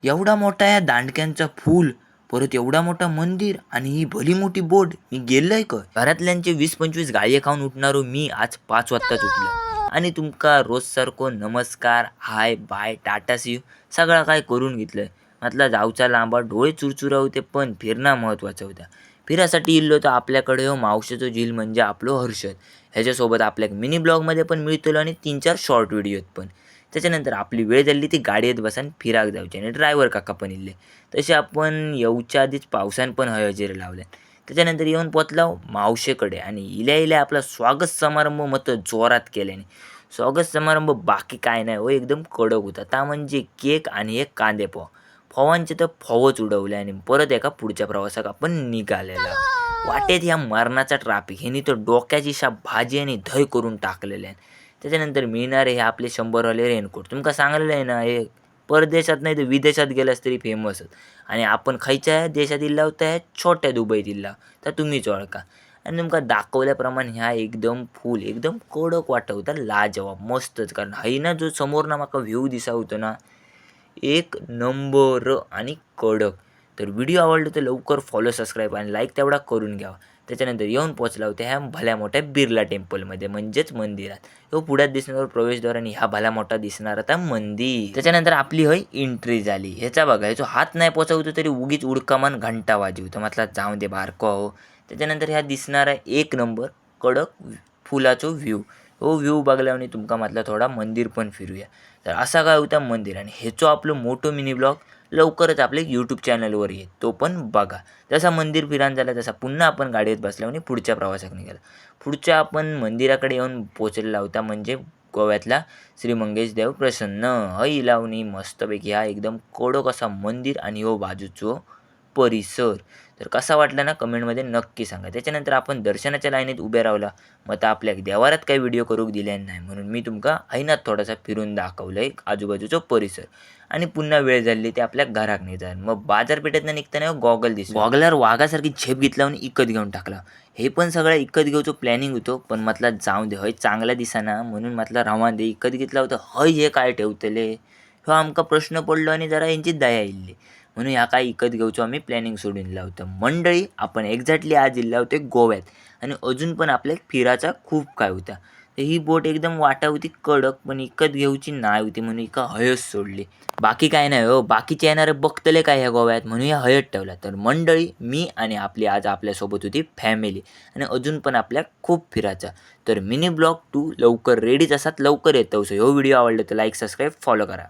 एवढा मोठा या दांडक्यांचा फूल, परत एवढा मोठा मंदिर आणि ही भली मोठी बोट, मी गेलोय का? घरातल्यांचे 20-25 गाये खाऊन उठणारो मी आज 5 वाजताच उठलो आणि तुमका रोज सारखो नमस्कार, हाय, बाय, टाटा, सी यू सगळं काय करून घेतलंय. म्हटलं जाऊचा लांबा डोळे चुरचुरा होते, पण फिरणं महत्वाचं होता. फिरासाठी इल्लो तर आपल्याकडे हो मावशीचं झील म्हणजे आपलं हर्षद. ह्याच्यासोबत आपल्या मिनी ब्लॉगमध्ये पण मिळतो आणि 3-4 शॉर्ट व्हिडिओत पण. त्याच्यानंतर आपली वेळ झाली ती गाडीत बसा आणि फिराक जाऊची आणि ड्रायव्हर काका पण इल्ले. तसे आपण येऊच्या आधीच पावसान पण हजेरी लावल्या. त्याच्यानंतर येऊन पोचलाव मावशेकडे आणि इल्या इल्या आपला स्वागत समारंभ मत जोरात केल्याने. स्वागत समारंभ बाकी काय नाही हो, एकदम कडक होता. ता म्हणजे केक आणि एक कांदे पोहा. फवांचे तर फवच उडवले आणि परत एका पुढच्या प्रवासाक आपण निघालेला. वाटेत ह्या मरणाचा ट्रॅफिक ह्यानी तर डोक्याची शाप भाजी आणि दही करून टाकलेले आहे. त्याच्यानंतर मिळणारे हे आपले 100वाले रेनकोट. तुमका सांगलेलं आहे ना, हे परदेशात नाही तर विदेशात गेलास तरी फेमस आणि आपण खयच्या देशात इल्ला होता, छोट्या दुबईत इल्ला तर तुम्हीच ओळखा. आणि तुमका दाखवल्याप्रमाणे ह्या एकदम फुल एकदम कडक वाटवता लाजवाब मस्तच. कारण हाय ना जो समोर ना माका व्ह्यू दिसा होतो ना, एक नंबर आणि कडक. तर व्हिडिओ आवडला तर लवकर फॉलो, सबस्क्राईब आणि लाईक तेवढा करून घ्यावा. त्याच्यानंतर येऊन पोचला होता ह्या भल्या मोठ्या बिर्ला टेम्पलमध्ये म्हणजेच मंदिरात. ह्यो पुढ्यात दिसणारा प्रवेशद्वार आणि ह्या भल्या मोठा दिसणार आता मंदिर. त्याच्यानंतर आपली होय एंट्री झाली. ह्याचा बघा ह्याचा हात नाही पोचवतो तरी उगीच उडकामान घंटा वाजवतो. म्हटलं जाऊ दे बारको हो. त्याच्यानंतर ह्या दिसणारा एक नंबर कडक फुलाचो व्ह्यू. हो व्ह्यू बघल्याने तुमका म्हटलं थोडा मंदिर पण फिरूया. तर असा काय होता मंदिर आणि ह्याचो आपलं मोठं मिनी ब्लॉग लवकरच आपल्या यूट्यूब चॅनलवर येईल, तो पण बघा. जसा मंदिर फिरान झाला तसा पुन्हा आपण गाडीत बसल्या आणि पुढच्या प्रवासात निघाला. पुढच्या आपण मंदिराकडे येऊन पोचलेला होता म्हणजे गोव्यातला श्री मंगेश देव प्रसन्न. हई लावणी मस्तपैकी हा एकदम कडक असा मंदिर आणि हो बाजूचो परिसर. तर कसा वाटला ना कमेंटमध्ये नक्की सांगा. त्याच्यानंतर आपण दर्शनाच्या लाईनीत उभे राहिला. मग आता आपल्या देवारात काही व्हिडिओ करूक दिले नाही म्हणून मी तुमका ऐनात थोडासा फिरून दाखवलं एक आजूबाजूचा परिसर. आणि पुन्हा वेळ झाली ते आपल्या घरात निघतात. मग बाजारपेठेतनं निघताना गॉगल दिसला. गॉगलवर वाघासारखी झेप घेतला आणि इकत घेऊन टाकला. हे पण सगळं इकत घेऊचं प्लॅनिंग होतं, पण म्हटलं जाऊ दे हय चांगला दिसाना म्हणून म्हटलं रवा दे इकत घेतला होता. हय हे काय ठेवतले ह्यो आमका प्रश्न पडलो आणि जरा यांची दया इल्ली म्हणून ह्या काय इकत घेऊचो आम्ही प्लॅनिंग सोडून दिला होतं. मंडळी आपण एक्झॅक्टली आज इल्ला होते गोव्यात आणि अजून पण आपल्या फिराचा खूप काय होता. तर ही बोट एकदम वाटा होती कडक, पण इकत घेऊची नाही होती म्हणून इका हयच सोडली. बाकी काय नाही हो, बाकीचे येणारे बघतले काय ह्या गोव्यात म्हणून या हयत ठेवला. तर मंडळी मी आणि आपली आज आपल्यासोबत होती फॅमिली आणि अजून पण आपल्या खूप फिरायचा. तर मिनी ब्लॉग 2 लवकर रेडीच असतात, लवकर येतो. सो ह्यो व्हिडिओ आवडला तर लाईक, सबस्क्राईब, फॉलो करा.